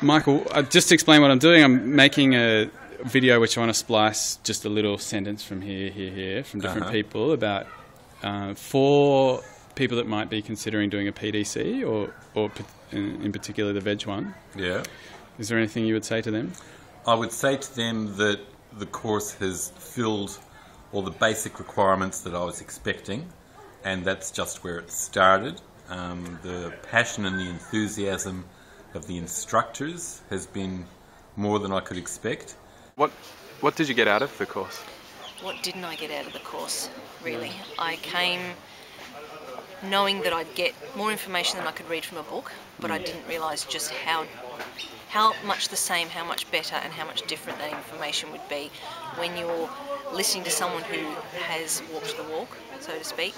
Michael, just to explain what I'm doing, I'm making a video which I want to splice just a little sentence from here, from different people about for people that might be considering doing a PDC or in particular the VEG one. Yeah. Is there anything you would say to them? I would say to them that the course has filled all the basic requirements that I was expecting, and that's just where it started. The passion and the enthusiasm of the instructors has been more than I could expect. What did you get out of the course? What didn't I get out of the course, really? I came knowing that I'd get more information than I could read from a book, but I didn't realise just how much the same, how much better and how much different that information would be when you're listening to someone who has walked the walk, so to speak,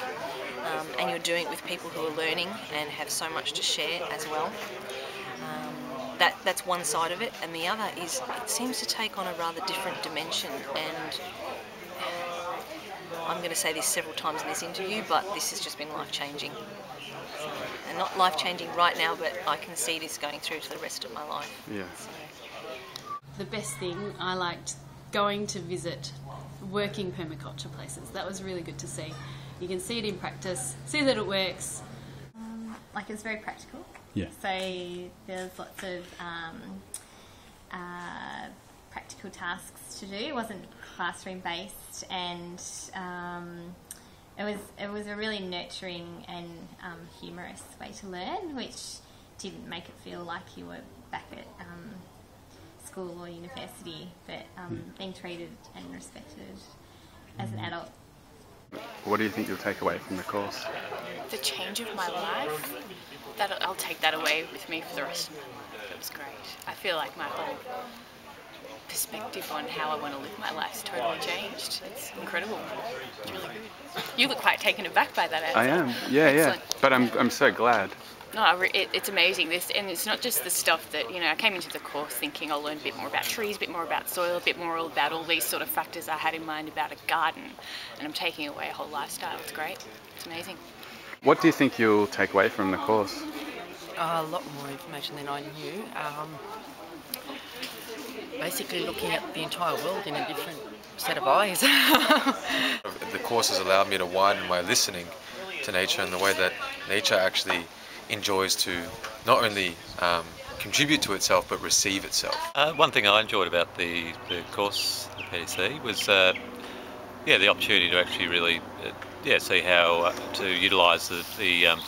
and you're doing it with people who are learning and have so much to share as well. That's one side of it, and the other is it seems to take on a rather different dimension, and I'm going to say this several times in this interview, but this has just been life-changing. And not life-changing right now, but I can see this going through to the rest of my life. Yeah. So. The best thing, I liked going to visit working permaculture places. That was really good to see. You can see it in practice, see that it works. Like, it's very practical. Yeah. So there's lots of practical tasks to do. It wasn't classroom based, and it was a really nurturing and humorous way to learn, which didn't make it feel like you were back at school or university, but being treated and respected as an adult. What do you think you'll take away from the course? The change of my life, I'll take that away with me for the rest of my life. It was great. I feel like my whole perspective on how I want to live my life is totally changed. It's incredible. It's really good. You look quite taken aback by that answer. I am, yeah. But I'm so glad. No, it's amazing. And it's not just the stuff that, I came into the course thinking I'll learn a bit more about trees, a bit more about soil, a bit more about all these sort of factors I had in mind about a garden. And I'm taking away a whole lifestyle. It's great. It's amazing. What do you think you'll take away from the course? A lot more information than I knew. Basically looking at the entire world in a different set of eyes. The course has allowed me to widen my listening to nature and the way that nature actually enjoys to not only contribute to itself but receive itself. One thing I enjoyed about the course, the PDC, was the opportunity to actually really see how to utilise the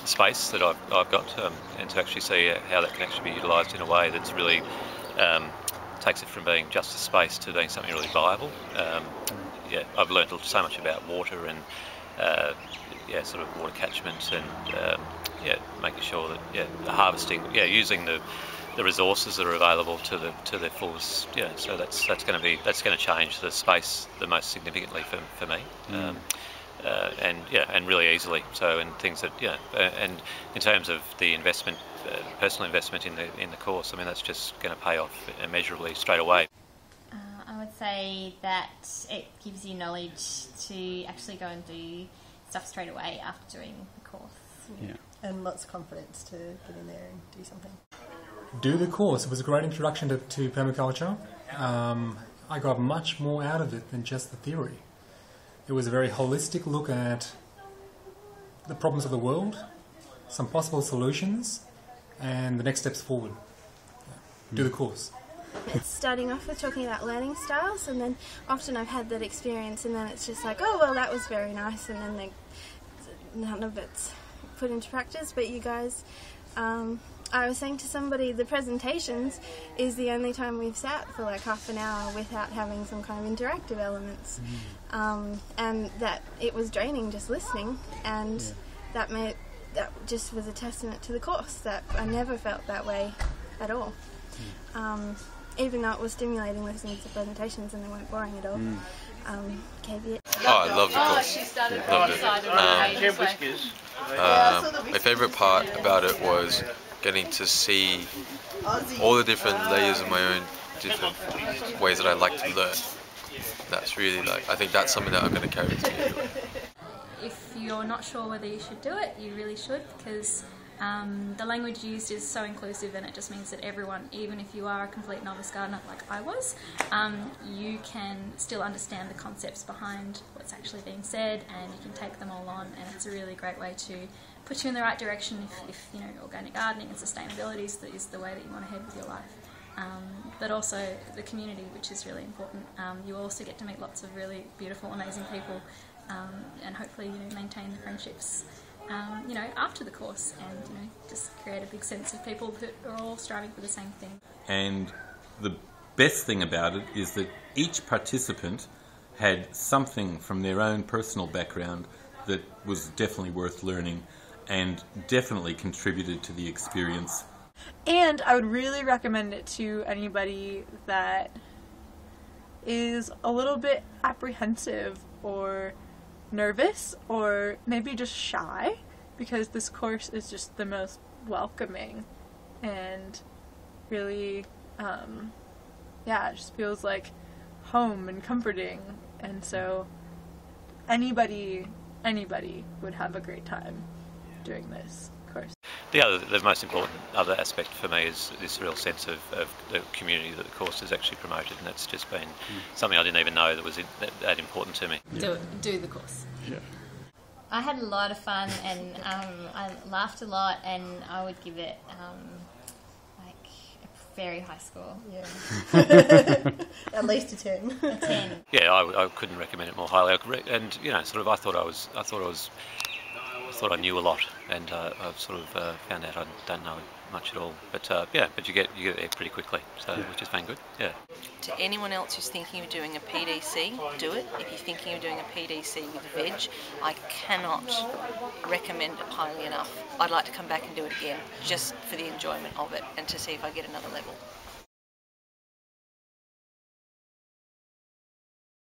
space that I've got and to actually see how that can actually be utilised in a way that's really takes it from being just a space to being something really viable. I've learned so much about water and sort of water catchment and making sure that the harvesting, using the resources that are available to their fullest. So that's going to change the space the most significantly for me. And really easily. So, and things that and in terms of the investment, personal investment in the course, I mean that's just going to pay off immeasurably straight away. I would say that it gives you knowledge to actually go and do stuff straight away after doing the course. Yeah. And lots of confidence to get in there and do something. Do the course. It was a great introduction to permaculture. I got much more out of it than just the theory. It was a very holistic look at the problems of the world, some possible solutions, and the next steps forward. Do the course. It's starting off with talking about learning styles, and then often I've had that experience and then it's just like, oh well, that was very nice, and then none of it's put into practice. But you guys, I was saying to somebody, the presentations is the only time we've sat for like half an hour without having some kind of interactive elements, and that it was draining just listening, and that just was a testament to the course, that I never felt that way at all. Even though it was stimulating listening to presentations and they weren't boring at all. I love the course. Loved it. My favourite part about it was getting to see all the different layers of my own different ways that I like to learn. That's really I think that's something that I'm going to carry with me. If you're not sure whether you should do it, you really should, because The language used is so inclusive, and it just means that everyone, even if you are a complete novice gardener like I was, you can still understand the concepts behind what's actually being said, and you can take them all on, and it's a really great way to put you in the right direction if you know, organic gardening and sustainability is the way that you want to head with your life. But also the community, which is really important. You also get to meet lots of really beautiful, amazing people, and hopefully, you know, maintain the friendships, you know, after the course, and you know, just create a big sense of people that are all striving for the same thing. And the best thing about it is that each participant had something from their own personal background that was definitely worth learning and definitely contributed to the experience. And I would really recommend it to anybody that is a little bit apprehensive or nervous or maybe just shy, because this course is just the most welcoming and really, yeah, it just feels like home and comforting, and so anybody would have a great time doing this course. The most important other aspect for me is this real sense of the community that the course has actually promoted, and that's just been something I didn't even know that was that important to me. Do the course. Yeah. I had a lot of fun, and I laughed a lot, and I would give it like a very high score. Yeah. At least a 10. A 10. Yeah, I couldn't recommend it more highly. And you know, sort of, I thought I knew a lot, and I've sort of found out I don't know much at all. But yeah, but you get there pretty quickly, so which has been good. Yeah. To anyone else who's thinking of doing a PDC, do it. If you're thinking of doing a PDC with VEG, I cannot recommend it highly enough. I'd like to come back and do it again, just for the enjoyment of it and to see if I get another level.